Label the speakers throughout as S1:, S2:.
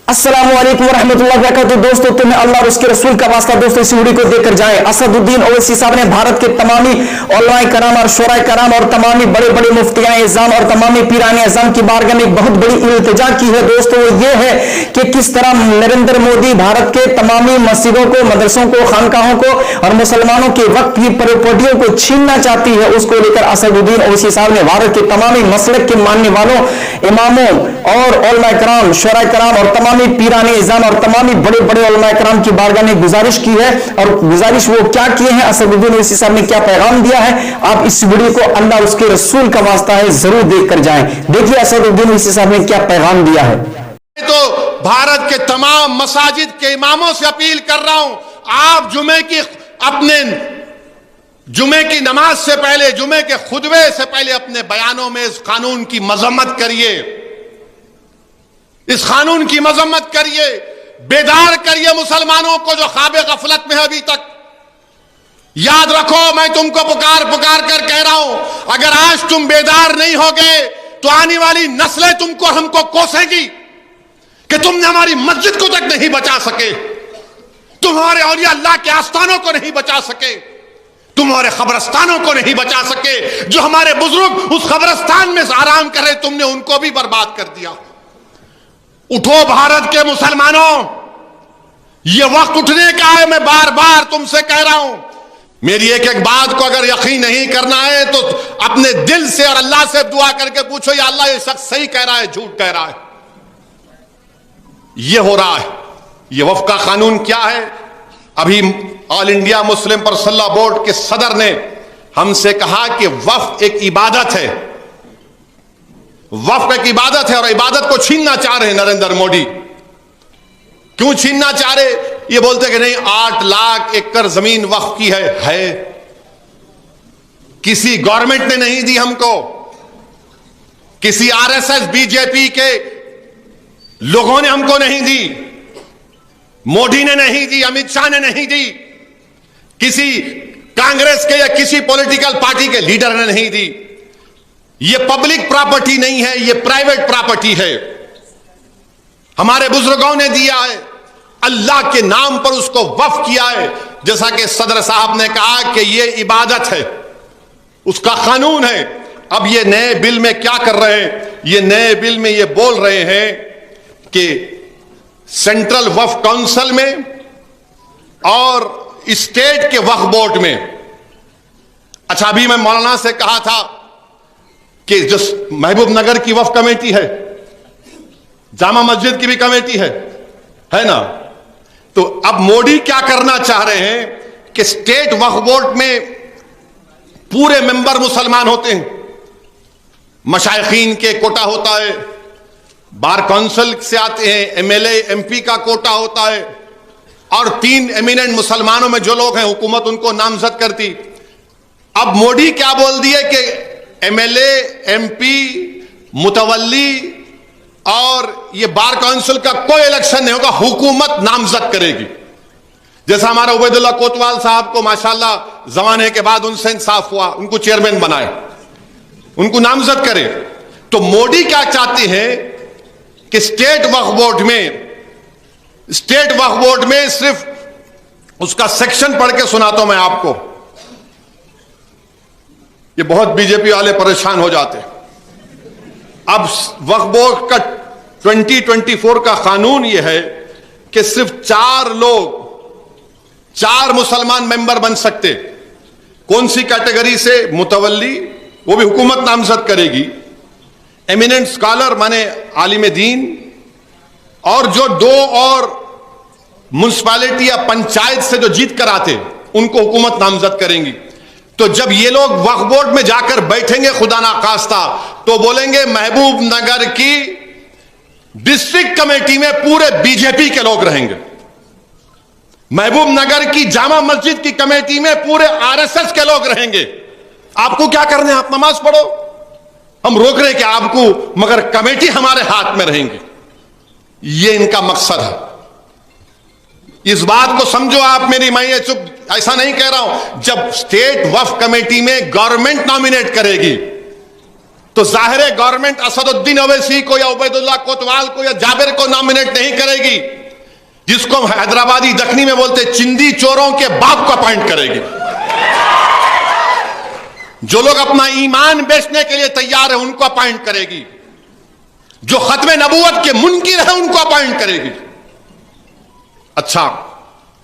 S1: अस्सलाम वालेकुम रहमतुल्लाहि व बरकातहू। दोस्तों, तुम्हें अल्लाह और उसके रसूल का वास्ता दोस्तों इस वीडियो को देखकर जाएं। असदुद्दीन ओवैसी साहब ने भारत के तमामी उलमाए कराम और शोराए कराम और तमामी बड़े बड़े मुफ्तियां इज़ाम और तमामी पीरान इज़ाम की बारगाह में एक बहुत बड़ी इल्तिजा की है। दोस्तों, वो ये है कि किस तरह नरेंद्र मोदी भारत के तमामी मस्जिदों को, मदरसों को, खानकाहों को और मुसलमानों के वक्त की प्रॉपर्टियों को छीनना चाहती है। उसको लेकर असदुद्दीन ओवैसी साहब ने भारत के तमामी मसलक के मानने वालों, इमामों और उलमाए कराम, शोराए कराम और तमामी पीराने इज़ाम और तमामी बड़े बड़े उलमाए कराम की बारगाह में गुजारिश की है। और गुजारिश वो क्या किए हैं, असदुद्दीन ओवैसी साहब ने क्या पैगाम दिया है, आप इस वीडियो को अल्लाह उसके रसूल का वास्ता है जरूर देखकर जाएं। देखिए असदुद्दीन ओवैसी साहब ने क्या पैगाम दिया है।
S2: तो भारत के तमाम मसाजिद के इमामों से अपील कर रहा हूं, आप जुमे की नमाज से पहले, जुमे के खुतबे से पहले अपने बयानों में इस कानून की मजम्मत करिए, इस कानून की मजम्मत करिए, बेदार करिए मुसलमानों को जो ख्वाब गफलत में है अभी तक। याद रखो, मैं तुमको पुकार पुकार कर कह रहा हूं, अगर आज तुम बेदार नहीं होगे तो आने वाली नस्लें तुमको हमको कोसेंगी कि तुमने हमारी मस्जिद को तक नहीं बचा सके, तुम्हारे औलिया अल्लाह के आस्थानों को नहीं बचा सके, तुम्हारे खबरस्तानों को नहीं बचा सके, जो हमारे बुजुर्ग उस खबरस्तान में आराम कर रहे तुमने उनको भी बर्बाद कर दिया। उठो भारत के मुसलमानों, यह वक्त उठने का है। मैं बार बार तुमसे कह रहा हूं, मेरी एक एक बात को अगर यकीन नहीं करना है तो अपने दिल से और अल्लाह से दुआ करके पूछो, या अल्लाह ये शख्स सही कह रहा है, झूठ कह रहा है। यह हो रहा है। यह वफ़ का कानून क्या है? अभी all India Muslim personal board के सदर ने हमसे कहा कि वफ़ एक इबादत है, वफ़ एक इबादत है और इबादत को छीनना चाह रहे हैं नरेंद्र मोदी। क्यों छीनना चाह रहे? ये बोलते कि नहीं, 8 लाख एकड़ जमीन वक्फ की है। किसी गवर्नमेंट ने नहीं दी हमको, किसी आरएसएस बीजेपी के लोगों ने हमको नहीं दी, मोदी ने नहीं दी, अमित शाह ने नहीं दी, किसी कांग्रेस के या किसी पॉलिटिकल पार्टी के लीडर ने नहीं दी। यह पब्लिक प्रॉपर्टी नहीं है, यह प्राइवेट प्रॉपर्टी है। हमारे बुजुर्गों ने दिया है, अल्लाह के नाम पर उसको वक्फ किया है। जैसा कि सदर साहब ने कहा कि यह इबादत है, उसका कानून है। अब ये नए बिल में क्या कर रहे हैं? ये नए बिल में ये बोल रहे हैं कि सेंट्रल वक्फ काउंसिल में और स्टेट के वक्फ बोर्ड में, अच्छा अभी मैं मौलाना से कहा था कि जो महबूब नगर की वक्फ कमेटी है, जामा मस्जिद की भी कमेटी है ना, तो अब मोदी क्या करना चाह रहे हैं कि स्टेट वक्फ बोर्ड में पूरे मेंबर मुसलमान होते हैं, मशाइखीन के कोटा होता है, बार काउंसिल से आते हैं, एमएलए एमपी का कोटा होता है, और 3 एमिनेंट मुसलमानों में जो लोग हैं हुकूमत उनको नामजद करती। अब मोदी क्या बोल दिए कि एमएलए एमपी मुतवल्ली और ये बार काउंसिल का कोई इलेक्शन नहीं होगा, हुकूमत नामजद करेगी। जैसा हमारा उबैदुल्लाह कोतवाल साहब को माशाल्लाह जमाने के बाद उनसे इंसाफ हुआ, उनको चेयरमैन बनाए, उनको नामजद करे। तो मोदी क्या चाहते हैं कि स्टेट वक्फ बोर्ड में सिर्फ उसका सेक्शन पढ़ के सुनाता हूं मैं आपको, ये बहुत बीजेपी वाले परेशान हो जाते हैं। अब वक्फ बोर्ड का 2024 का कानून यह है कि सिर्फ 4 मुसलमान मेंबर बन सकते। कौन सी कैटेगरी से? मुतवल्ली, वो भी हुकूमत नामजद करेगी, एमिनेंट स्कॉलर माने आलिम दीन, और जो 2 और म्युनिसिपैलिटी या पंचायत से जो जीत कर आते उनको हुकूमत नामजद करेंगी। तो जब ये लोग वक्फ बोर्ड में जाकर बैठेंगे खुदा ना खास्ता, तो बोलेंगे महबूब नगर की डिस्ट्रिक्ट कमेटी में पूरे बीजेपी के लोग रहेंगे, महबूब नगर की जामा मस्जिद की कमेटी में पूरे आरएसएस के लोग रहेंगे। आपको क्या करना है? आप नमाज पढ़ो, हम रोक रहे हैं कि आपको, मगर कमेटी हमारे हाथ में रहेंगे। ये इनका मकसद है। इस बात को समझो आप मेरी, मैं ये चुप ऐसा नहीं कह रहा हूं। जब स्टेट वक्फ कमेटी में गवर्नमेंट नॉमिनेट करेगी, تو ظاہر ہے گورنمنٹ اسد الدین اویسی کو یا عبید اللہ کوتوال کو یا جابر کو نامنیٹ نہیں کرے گی، جس کو ہم حیدرآبادی دکنی میں بولتے چندی چوروں کے باپ کو اپائنٹ کرے گی. جو لوگ اپنا ایمان بیچنے کے لیے تیار ہیں ان کو اپائنٹ کرے گی، جو ختم نبوت کے منکر ہیں ان کو اپائنٹ کرے گی. اچھا،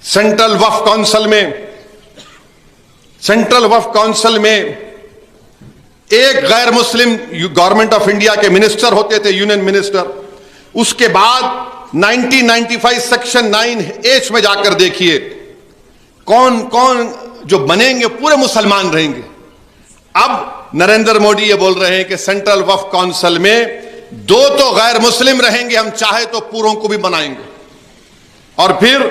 S2: سینٹرل وقف کونسل میں ایک غیر مسلم گورنمنٹ آف انڈیا کے منسٹر ہوتے تھے، یونین منسٹر. اس کے بعد 1995 سیکشن 9H میں جا کر دیکھیے کون کون جو بنیں گے پورے مسلمان رہیں گے. اب نریندر مودی یہ بول رہے ہیں کہ سینٹرل وقف کونسل میں 2 تو غیر مسلم رہیں گے، ہم چاہے تو پوروں کو بھی بنائیں گے. اور پھر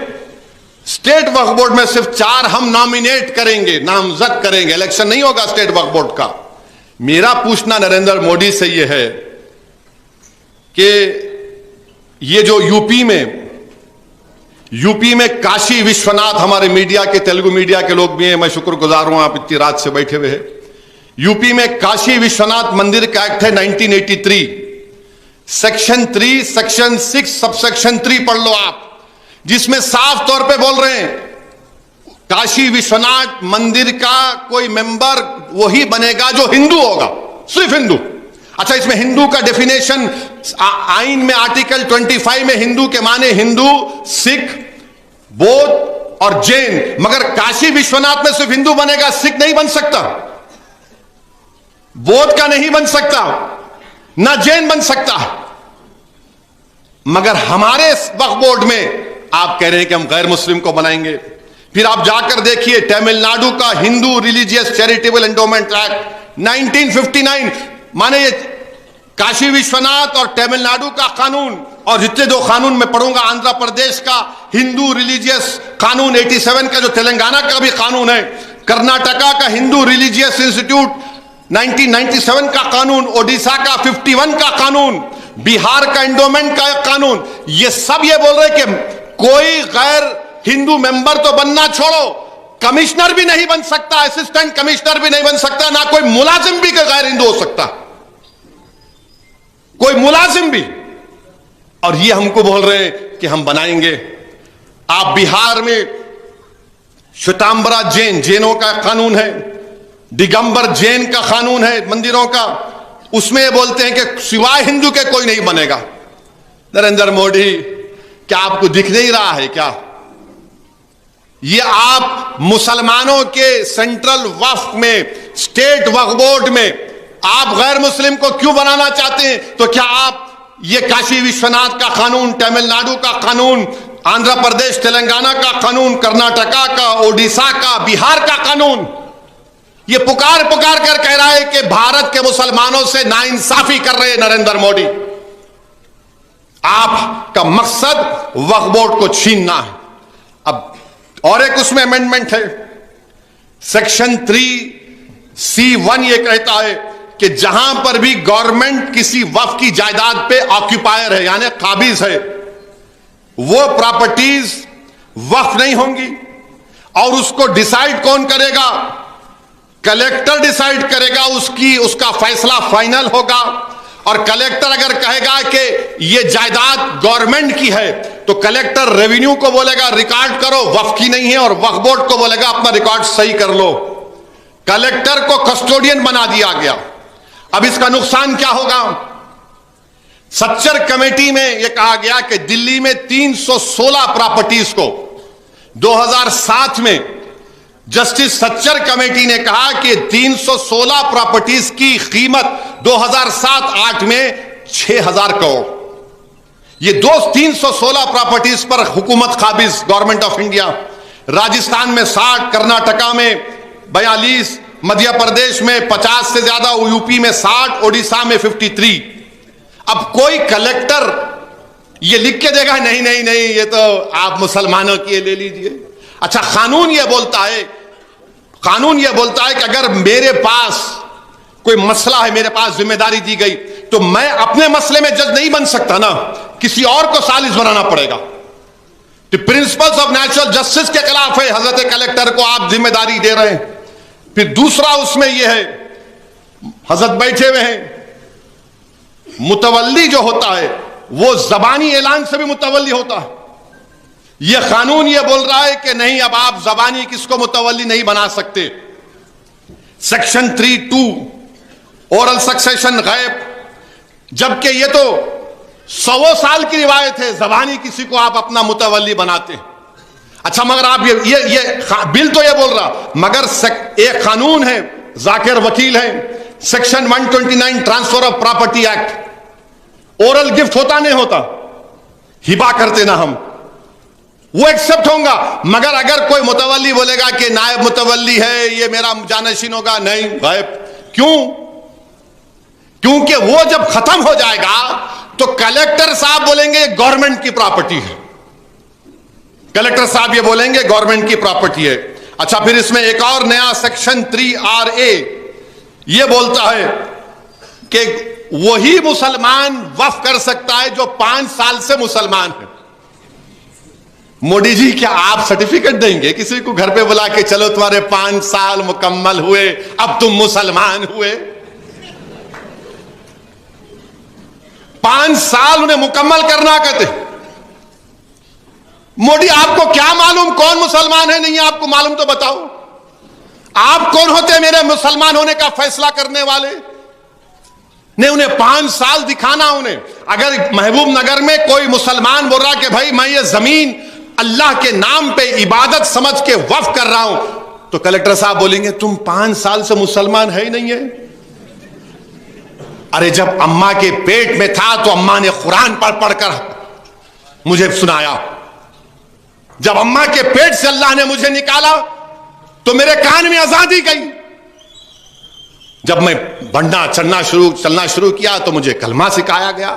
S2: اسٹیٹ وقف بورڈ میں صرف 4 ہم نامینیٹ کریں گے، نامزد کریں گے، الیکشن نہیں ہوگا اسٹیٹ وقف بورڈ کا. میرا پوچھنا نریندر مودی سے یہ ہے کہ یہ جو یو پی میں کاشی وشوناتھ، ہمارے میڈیا کے تیلگو میڈیا کے لوگ بھی ہیں، میں شکر گزار ہوں آپ اتنی رات سے بیٹھے ہوئے ہیں. یو پی میں کاشی وشوناتھ مندر کا ایکٹ ہے 1983، سیکشن 3 سیکشن 6 سب سیکشن 3 پڑھ لو آپ، جس میں صاف طور پہ بول رہے ہیں کاشی وشوناتھ مندر کا کوئی ممبر وہی بنے گا جو ہندو ہوگا، صرف ہندو. اچھا، اس میں ہندو کا ڈیفینیشن آئین میں آرٹیکل 25 میں ہندو کے معنی ہندو، سکھ، بودھ اور جین، مگر کاشی وشوناتھ میں صرف ہندو بنے گا، سکھ نہیں بن سکتا، بودھ کا نہیں بن سکتا، نہ جین بن سکتا. مگر ہمارے وقف بورڈ میں آپ کہہ رہے ہیں کہ ہم غیر مسلم کو بنائیں گے. پھر آپ جا کر دیکھیے تمل ناڈو کا ہندو ریلیجیس چیریٹیبل انڈومنٹ ایکٹ 1959، مانے یہ کاشی وشوناتھ اور تمل ناڈو کا قانون، اور جتنے 2 قانون میں پڑھوں گا، آندھرا پردیش کا ہندو ریلیجیس قانون 87 کا جو تلنگانہ کا بھی قانون ہے، کرناٹکا کا ہندو ریلیجیس انسٹیٹیوٹ 1997 کا قانون، اوڈیشہ کا 51 کا قانون، بہار کا انڈومنٹ کا قانون، یہ سب یہ بول رہے کہ کوئی غیر ہندو ممبر تو بننا چھوڑو، کمشنر بھی نہیں بن سکتا، اسسٹنٹ کمشنر بھی نہیں بن سکتا، نہ کوئی ملازم بھی غیر ہندو ہو سکتا، کوئی ملازم بھی. اور یہ ہم کو بول رہے ہیں کہ ہم بنائیں گے. آپ بہار میں شتامبرا جینوں کا قانون ہے، دگمبر جین کا قانون ہے مندروں کا، اس میں یہ بولتے ہیں کہ سوائے ہندو کے کوئی نہیں بنے گا. نریندر مودی، کیا آپ کو دکھ نہیں رہا ہے کیا؟ یہ آپ مسلمانوں کے سینٹرل وقف میں، اسٹیٹ وقف بورڈ میں آپ غیر مسلم کو کیوں بنانا چاہتے ہیں؟ تو کیا آپ یہ کاشی وشوناتھ کا قانون، تمل ناڈو کا قانون، آندھرا پردیش تلنگانہ کا قانون، کرناٹکا کا، اوڈیشہ کا، بہار کا قانون، یہ پکار کر کہہ رہا ہے کہ بھارت کے مسلمانوں سے ناانصافی کر رہے ہیں نریندر مودی. آپ کا مقصد وقف بورڈ کو چھیننا ہے. اب اور ایک اس میں امینڈمنٹ ہے، سیکشن 3C1 یہ کہتا ہے کہ جہاں پر بھی گورنمنٹ کسی وقف کی جائیداد پہ آکیپائر ہے، یعنی قابض ہے، وہ پراپرٹیز وقف نہیں ہوں گی. اور اس کو ڈیسائیڈ کون کرے گا؟ کلیکٹر ڈیسائیڈ کرے گا، اس کا فیصلہ فائنل ہوگا. اور کلیکٹر اگر کہے گا کہ یہ جائیداد گورنمنٹ کی ہے تو کلیکٹر ریونیو کو بولے گا ریکارڈ کرو، وقف کی نہیں ہے، اور وقف بورڈ کو بولے گا اپنا ریکارڈ صحیح کر لو. کلیکٹر کو کسٹوڈین بنا دیا گیا. اب اس کا نقصان کیا ہوگا؟ سچر کمیٹی میں یہ کہا گیا کہ دلی میں 316 پراپرٹیز کو 2007 میں جسٹس سچر کمیٹی نے کہا کہ 316 پراپرٹیز کی قیمت 2007-8 میں 6,000 کروڑ. یہ 316 پراپرٹیز پر حکومت قابض گورنمنٹ آف انڈیا. راجستھان میں 60، کرناٹکا میں 42، مدھیہ پردیش میں 50 سے زیادہ، یو پی میں 60، اوڈیشہ میں 53. اب کوئی کلیکٹر یہ لکھ کے دے گا نہیں یہ تو آپ مسلمانوں کی لے لیجئے. اچھا، قانون یہ بولتا ہے کہ اگر میرے پاس کوئی مسئلہ ہے، میرے پاس ذمہ داری دی گئی، تو میں اپنے مسئلے میں جج نہیں بن سکتا نا، کسی اور کو سالس بنانا پڑے گا. تو پرنسپلز آف نیچرل جسٹس کے خلاف ہے، حضرت کلیکٹر کو آپ ذمہ داری دے رہے ہیں. پھر دوسرا اس میں یہ ہے، حضرت بیٹھے ہوئے ہیں، मुतवल्ली जो होता है वो जबानी ऐलान से भी मुतवल्ली होता है। ये कानून ये बोल रहा है कि नहीं, अब आप जबानी किसको मुतवल्ली नहीं बना सकते। सेक्शन 3(2) ओरल सक्सेशन गैब, जबकि ये तो 100 साल की रिवायत है, जबानी किसी को आप अपना मुतवल्ली बनाते हैं। अच्छा, मगर आप ये बिल तो ये बोल रहा, मगर एक कानून है, जाकिर वकील है, section 129 transfer of property act, oral gift होता नहीं होता, हिबा करते ना हम, वो एक्सेप्ट होगा। मगर अगर कोई मुतवल्ली बोलेगा कि नायब मुतवल्ली है, ये मेरा जानशीन होगा, नहीं, गायब। क्यों? क्योंकि वो जब खत्म हो जाएगा तो कलेक्टर साहब बोलेंगे गवर्नमेंट की प्रॉपर्टी है, कलेक्टर साहब ये बोलेंगे गवर्नमेंट की प्रॉपर्टी है। अच्छा, फिर इसमें एक और नया सेक्शन 3RA ये बोलता है कि वही मुसलमान वक्फ कर सकता है जो 5 साल से मुसलमान है। मोदी जी, क्या आप सर्टिफिकेट देंगे किसी को घर पे बुला के, चलो तुम्हारे 5 साल मुकम्मल हुए, अब तुम मुसलमान हुए? 5 साल उन्हें मुकम्मल करना कहते। मोदी, आपको क्या मालूम कौन मुसलमान है? नहीं है आपको मालूम तो बताओ। आप कौन होते हैं मेरे मुसलमान होने का फैसला करने वाले? नहीं, उन्हें 5 साल दिखाना। उन्हें अगर महबूब नगर में कोई मुसलमान बोल रहा कि भाई मैं ये जमीन अल्लाह के नाम पे इबादत समझ के वक्फ कर रहा हूं, तो कलेक्टर साहब बोलेंगे तुम 5 साल से मुसलमान है ही नहीं है। अरे, जब अम्मा के पेट में था तो अम्मा ने कुरान पढ़कर मुझे सुनाया। जब अम्मा के पेट से अल्लाह ने मुझे निकाला तो मेरे कान में आजादी गई। जब मैं चलना शुरू किया तो मुझे कलमा सिखाया गया।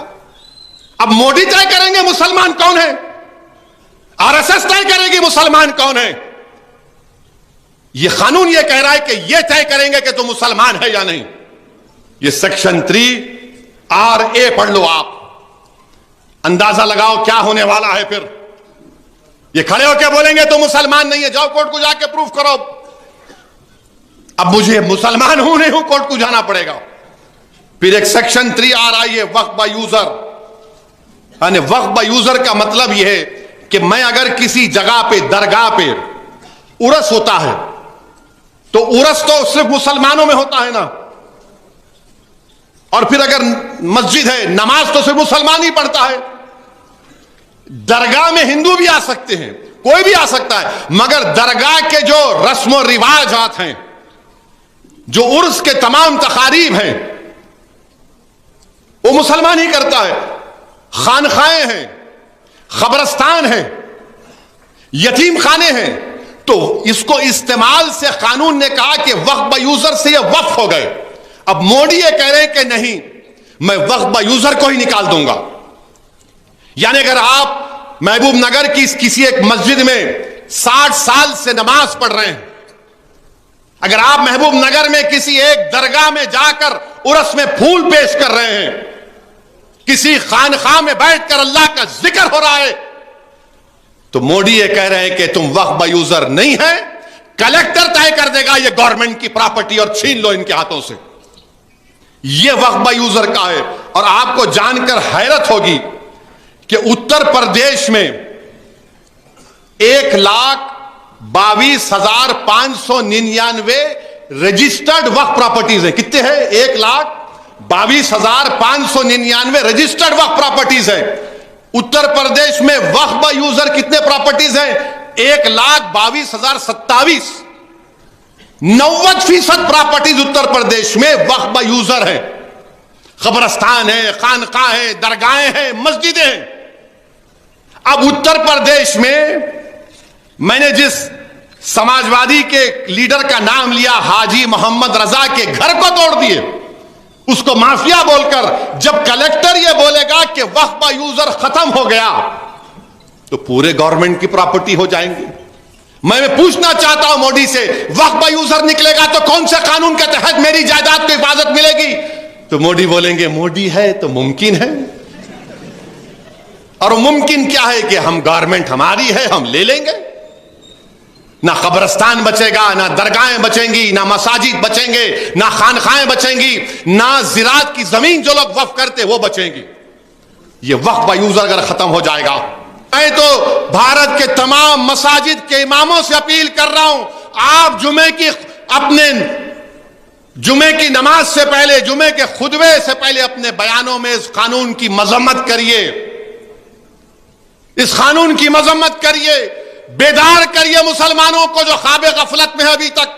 S2: अब मोदी तय करेंगे मुसलमान कौन है, आरएसएस तय करेगी मुसलमान कौन है। यह कानून यह कह रहा है कि यह तय करेंगे कि तुम मुसलमान है या नहीं। ये सेक्शन 3RA पढ़ लो, आप अंदाजा लगाओ क्या होने वाला है। फिर ये खड़े होकर बोलेंगे तो मुसलमान नहीं है, जाओ कोर्ट को जाके प्रूफ करो। अब मुझे मुसलमान हूं नहीं हूं, कोर्ट को जाना पड़ेगा। फिर एक सेक्शन 3R आई है, वक्फ बाय यूजर। यानी वक्फ बाय यूजर का मतलब यह है कि मैं अगर किसी जगह पे, दरगाह पे उर्स होता है तो उर्स तो सिर्फ मुसलमानों में होता है ना, और फिर अगर मस्जिद है, नमाज तो सिर्फ मुसलमान ही पढ़ता है। दरगाह में हिंदू भी आ सकते हैं, कोई भी आ सकता है, मगर दरगाह के जो रस्म और रिवाजात हैं, जो उर्स के तमाम तकारीब हैं, वो मुसलमान ही करता है। खानखाएं हैं, खबरस्तान हैं, यतीम खाने हैं, तो इसको इस्तेमाल से कानून ने कहा कि वक्फ बाय यूजर से ये वक्फ हो गए। अब मोदी ये कह रहे हैं कि नहीं, मैं वक्फ बाय यूजर को ही निकाल दूंगा। यानी अगर आप महबूब नगर की किसी एक मस्जिद में 60 साल से नमाज पढ़ रहे हैं, अगर आप महबूब नगर में किसी एक दरगाह में जाकर उर्स में फूल पेश कर रहे हैं, किसी खानखाह में बैठकर अल्लाह का जिक्र हो रहा है, तो मोदी ये कह रहे हैं कि तुम वक्फ बाय यूजर नहीं है, कलेक्टर तय कर देगा ये गवर्नमेंट की प्रॉपर्टी और छीन लो इनके हाथों से। ये वक्फ बाय यूजर का है। और आपको जानकर हैरत होगी कि उत्तर प्रदेश में 1,22,599 रजिस्टर्ड वक्फ प्रॉपर्टीज है। कितने हैं? 1,22,599 रजिस्टर्ड वक्फ प्रॉपर्टीज है। उत्तर प्रदेश में वक्फ बाय यूजर कितने प्रॉपर्टीज हैं? 1,22,027। 90% प्रॉपर्टीज उत्तर प्रदेश में वक्फ बाय यूजर है। खबरस्तान है, खानकाह है, दरगाहें हैं, मस्जिदें हैं। अब उत्तर प्रदेश में मैंने जिस समाजवादी के लीडर का नाम लिया, हाजी मोहम्मद रजा के घर को तोड़ दिए, उसको माफिया बोलकर, जब कलेक्टर ये बोलेगा कि वक्फ बाय यूजर खत्म हो गया तो पूरे गवर्नमेंट की प्रॉपर्टी हो जाएंगी। मैं पूछना चाहता हूं मोदी से, वक्फ बाय यूजर निकलेगा तो कौन से कानून के तहत मेरी जायदाद को इबादत मिलेगी? तो मोदी बोलेंगे मोदी है तो मुमकिन है। और मुमकिन क्या है कि हम गवर्नमेंट हमारी है, हम ले लेंगे। نہ قبرستان بچے گا، نہ درگاہیں بچیں گی، نہ مساجد بچیں گے، نہ خانقاہیں بچیں گی، نہ زراعت کی زمین جو لوگ وقف کرتے وہ بچیں گی. یہ وقف با یوز اگر ختم ہو جائے گا. میں تو بھارت کے تمام مساجد کے اماموں سے اپیل کر رہا ہوں، آپ جمعے کی نماز سے پہلے، جمعے کے خطبے سے پہلے اپنے بیانوں میں اس قانون کی مذمت کریے، اس قانون کی مذمت کریے، بیدار کریے مسلمانوں کو جو خواب غفلت میں ہے ابھی تک.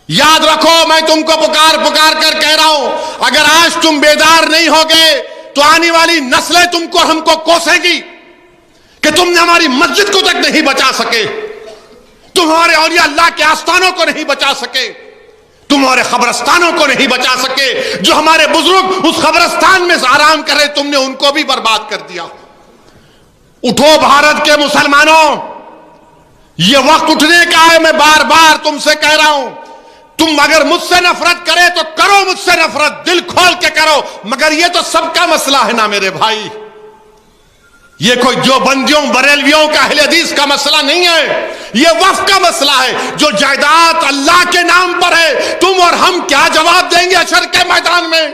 S2: یاد رکھو، میں تم کو پکار کر کہہ رہا ہوں، اگر آج تم بیدار نہیں ہوگے تو آنے والی نسلیں تم کو ہم کو کوسیں گی کہ تم نے ہماری مسجد کو تک نہیں بچا سکے، تم ہمارے اولیاء اللہ کے آستانوں کو نہیں بچا سکے، تم ہمارے قبرستانوں کو نہیں بچا سکے. جو ہمارے بزرگ اس قبرستان میں آرام کر رہے تم نے ان کو بھی برباد کر دیا. اٹھو بھارت کے مسلمانوں، یہ وقت اٹھنے کا ہے. میں بار بار تم سے کہہ رہا ہوں، تم اگر مجھ سے نفرت کرے تو کرو مجھ سے نفرت، دل کھول کے کرو، مگر یہ تو سب کا مسئلہ ہے نا میرے بھائی. یہ کوئی جو بندیوں بریلویوں کا اہل حدیث کا مسئلہ نہیں ہے، یہ وقف کا مسئلہ ہے. جو جائیداد اللہ کے نام پر ہے، تم اور ہم کیا جواب دیں گے حشر کے میدان میں؟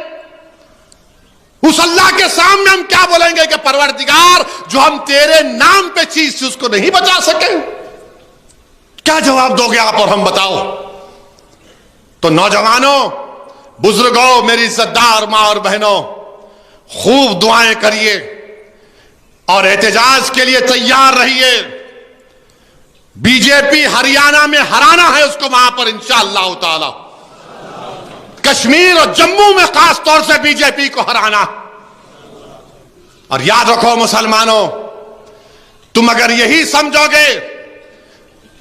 S2: اس اللہ کے سامنے ہم کیا بولیں گے کہ پروردگار جو ہم تیرے نام پہ چیز تھی اس کو نہیں بچا سکے؟ کیا جواب دو گے آپ اور ہم؟ بتاؤ. تو نوجوانوں، بزرگوں، میری عزت دار ماں اور بہنوں، خوب دعائیں کریے اور احتجاج کے لیے تیار رہیے. بی جے پی ہریانہ میں ہرانا ہے اس کو وہاں پر انشاءاللہ تعالی. کشمیر اور جموں میں خاص طور سے بی جے پی کو ہرانا. اور یاد رکھو مسلمانوں، تم اگر یہی سمجھو گے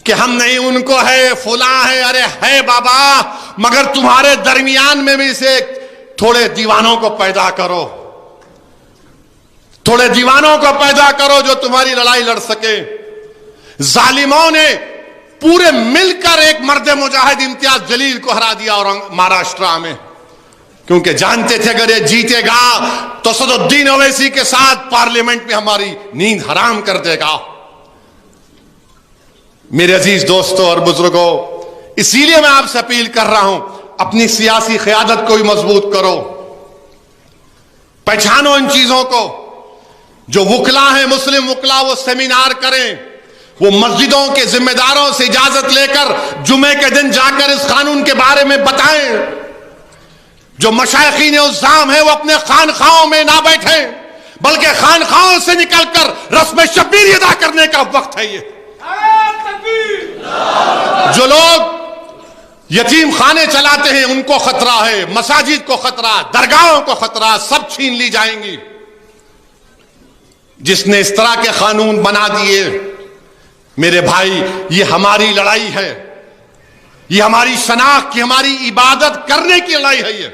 S2: کہ ہم نہیں ان کو ہے، فلاں ہے، ارے ہے بابا، مگر تمہارے درمیان میں بھی سے تھوڑے دیوانوں کو پیدا کرو، تھوڑے دیوانوں کو پیدا کرو جو تمہاری لڑائی لڑ سکے. ظالموں نے پورے مل کر ایک مرد مجاہد امتیاز جلیل کو ہرا دیا اور مہاراشٹرا میں، کیونکہ جانتے تھے اگر یہ جیتے گا تو اسد الدین اویسی کے ساتھ پارلیمنٹ میں ہماری نیند حرام کر دے گا. میرے عزیز دوستوں اور بزرگوں، اسی لیے میں آپ سے اپیل کر رہا ہوں، اپنی سیاسی قیادت کو بھی مضبوط کرو. پہچانو ان چیزوں کو. جو وکلا ہیں، مسلم وکلا، وہ سیمینار کریں، وہ مسجدوں کے ذمہ داروں سے اجازت لے کر جمعے کے دن جا کر اس قانون کے بارے میں بتائیں. جو مشائخین عظام ہیں وہ اپنے خانخواہوں میں نہ بیٹھیں، بلکہ خانخواہوں سے نکل کر رسم شبیر ادا کرنے کا وقت ہے. یہ جو لوگ یتیم خانے چلاتے ہیں ان کو خطرہ ہے، مساجد کو خطرہ، درگاہوں کو خطرہ، سب چھین لی جائیں گی. جس نے اس طرح کے قانون بنا دیے، میرے بھائی، یہ ہماری لڑائی ہے، یہ ہماری شناخت کی، ہماری عبادت کرنے کی لڑائی ہے. یہ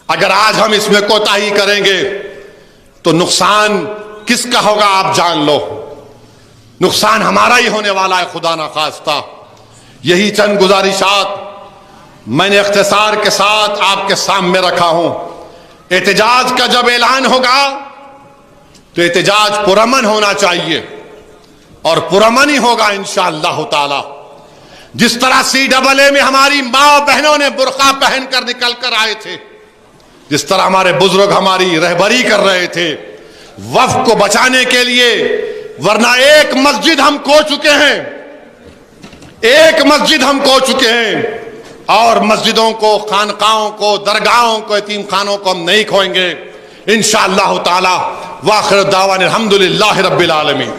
S2: اگر آج ہم اس میں کوتاہی کریں گے تو نقصان کس کا ہوگا آپ جان لو. نقصان ہمارا ہی ہونے والا ہے خدا نہ خواستہ. یہی چند گزارشات میں نے اختصار کے ساتھ آپ کے سامنے رکھا ہوں. احتجاج کا جب اعلان ہوگا تو احتجاج پرامن ہونا چاہیے اور پرامن ہی ہوگا انشاءاللہ تعالی. جس طرح CAA میں ہماری ماں بہنوں نے برقع پہن کر نکل کر آئے تھے، جس طرح ہمارے بزرگ ہماری رہبری کر رہے تھے وقف کو بچانے کے لیے، ورنہ ایک مسجد ہم کھو چکے ہیں، ایک مسجد ہم کھو چکے ہیں، اور مسجدوں کو، خانقاہوں کو، درگاہوں کو، یتیم خانوں کو ہم نہیں کھوئیں گے انشاءاللہ تعالی. واخر دعوانا الحمدللہ رب العالمین.